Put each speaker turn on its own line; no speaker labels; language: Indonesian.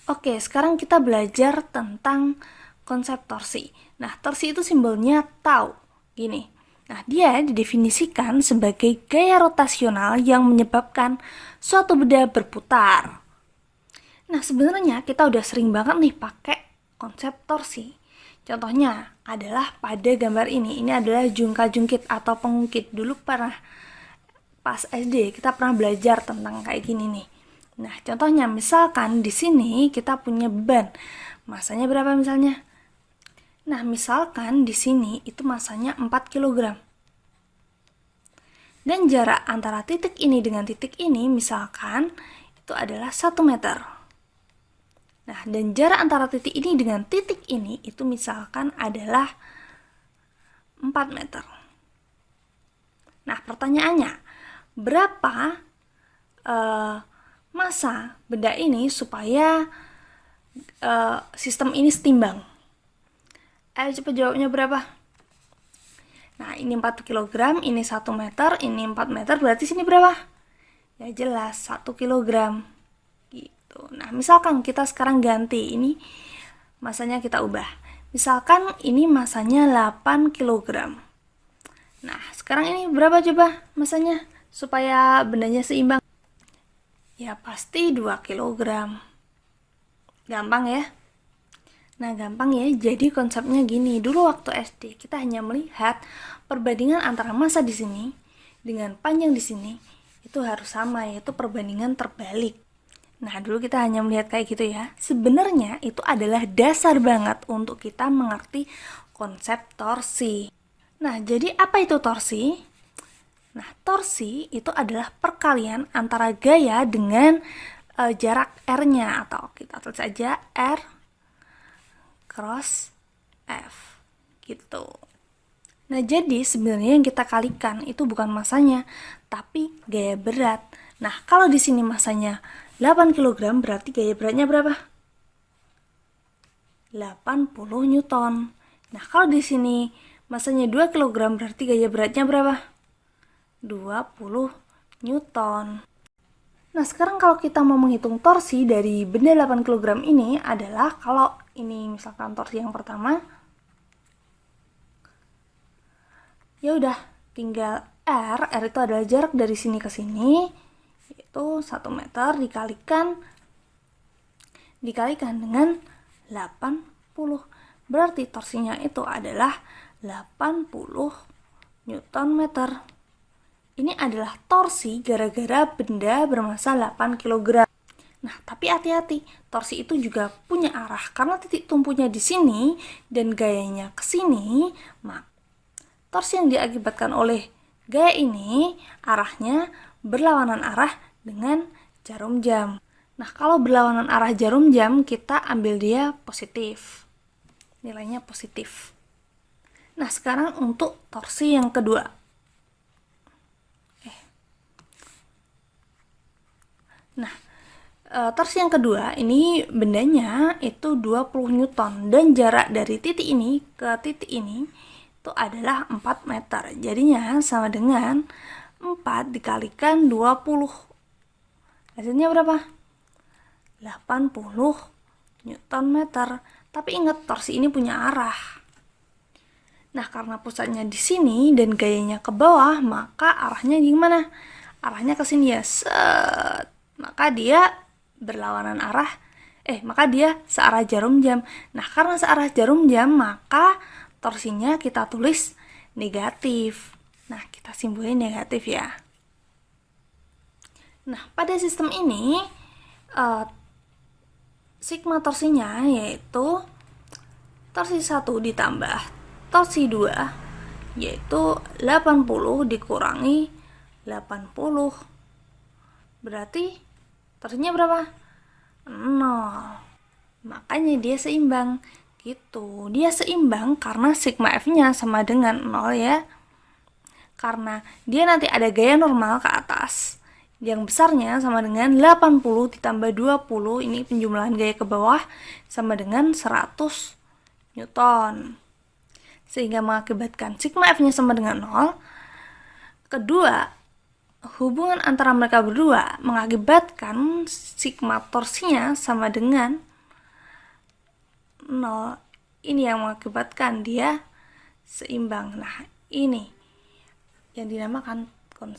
Oke, sekarang kita belajar tentang konsep torsi. Nah, torsi itu simbolnya tau, gini. Nah, dia didefinisikan sebagai gaya rotasional yang menyebabkan suatu benda berputar. Nah, sebenarnya kita udah sering banget nih pakai konsep torsi. Contohnya adalah pada gambar ini. Ini adalah jungka-jungkit atau pengungkit. Dulu pernah pas SD kita pernah belajar tentang kayak gini nih. Nah, contohnya misalkan di sini kita punya beban. Masanya berapa misalnya? Nah, misalkan di sini itu masanya 4 kg. Dan jarak antara titik ini dengan titik ini misalkan itu adalah 1 meter. Nah, dan jarak antara titik ini dengan titik ini itu misalkan adalah 4 meter. Nah, pertanyaannya, berapa massa benda ini supaya sistem ini setimbang? Ayo cepat jawabnya berapa? Nah, ini 4 kg, ini 1 meter, ini 4 meter, berarti sini berapa? Ya jelas, 1 kg. Gitu. Nah, misalkan kita sekarang ganti, ini masanya kita ubah. Misalkan ini masanya 8 kg. Nah, sekarang ini berapa coba masanya? Supaya bendanya seimbang. Ya pasti 2 kg. Gampang ya? Nah, gampang ya. Jadi konsepnya gini. Dulu waktu SD kita hanya melihat perbandingan antara massa di sini dengan panjang di sini itu harus sama, yaitu perbandingan terbalik. Nah, dulu kita hanya melihat kayak gitu ya. Sebenarnya itu adalah dasar banget untuk kita mengerti konsep torsi. Nah, jadi apa itu torsi? Nah, torsi itu adalah perkalian antara gaya dengan jarak R-nya, atau kita tulis saja R cross F gitu. Nah, jadi sebenarnya yang kita kalikan itu bukan masanya, tapi gaya berat. Nah, kalau di sini masanya 8 kg, berarti gaya beratnya berapa? 80 Newton. Nah, kalau di sini masanya 2 kg, berarti gaya beratnya berapa? 20 Newton. Nah, sekarang kalau kita mau menghitung torsi dari benda 8 kg ini adalah, kalau ini misalkan torsi yang pertama, ya udah tinggal R itu adalah jarak dari sini ke sini, yaitu 1 meter dikalikan dengan 80. Berarti torsinya itu adalah 80 Newton meter. Ini adalah torsi gara-gara benda bermassa 8 kg. Nah, tapi hati-hati, torsi itu juga punya arah. Karena titik tumpunya di sini dan gayanya ke sini, maka torsi yang diakibatkan oleh gaya ini arahnya berlawanan arah dengan jarum jam. Nah, kalau berlawanan arah jarum jam, kita ambil dia positif. Nilainya positif. Nah, sekarang untuk torsi yang kedua. Nah, torsi yang kedua ini bendanya itu 20 Newton dan jarak dari titik ini ke titik ini itu adalah 4 meter. Jadinya sama dengan 4 dikalikan 20. Hasilnya berapa? 80 Newton meter. Tapi ingat, torsi ini punya arah. Nah, karena pusatnya di sini dan gayanya ke bawah, maka arahnya gimana? Arahnya ke sini ya. Set. Maka dia berlawanan arah, maka dia searah jarum jam. Nah, karena searah jarum jam, maka torsinya kita tulis negatif. Nah, kita simbolin negatif ya. Nah, pada sistem ini sigma torsinya yaitu torsi 1 ditambah torsi 2 yaitu 80 dikurangi 80. Berarti torsinya berapa? 0. Makanya dia seimbang gitu. Dia seimbang karena sigma F-nya sama dengan 0 ya. Karena dia nanti ada gaya normal ke atas. Yang besarnya sama dengan 80 ditambah 20, ini penjumlahan gaya ke bawah, sama dengan 100 Newton. Sehingga mengakibatkan sigma F-nya sama dengan 0. Kedua, hubungan antara mereka berdua mengakibatkan sigma torsinya sama dengan 0. Ini yang mengakibatkan dia seimbang. Nah, ini yang dinamakan konsep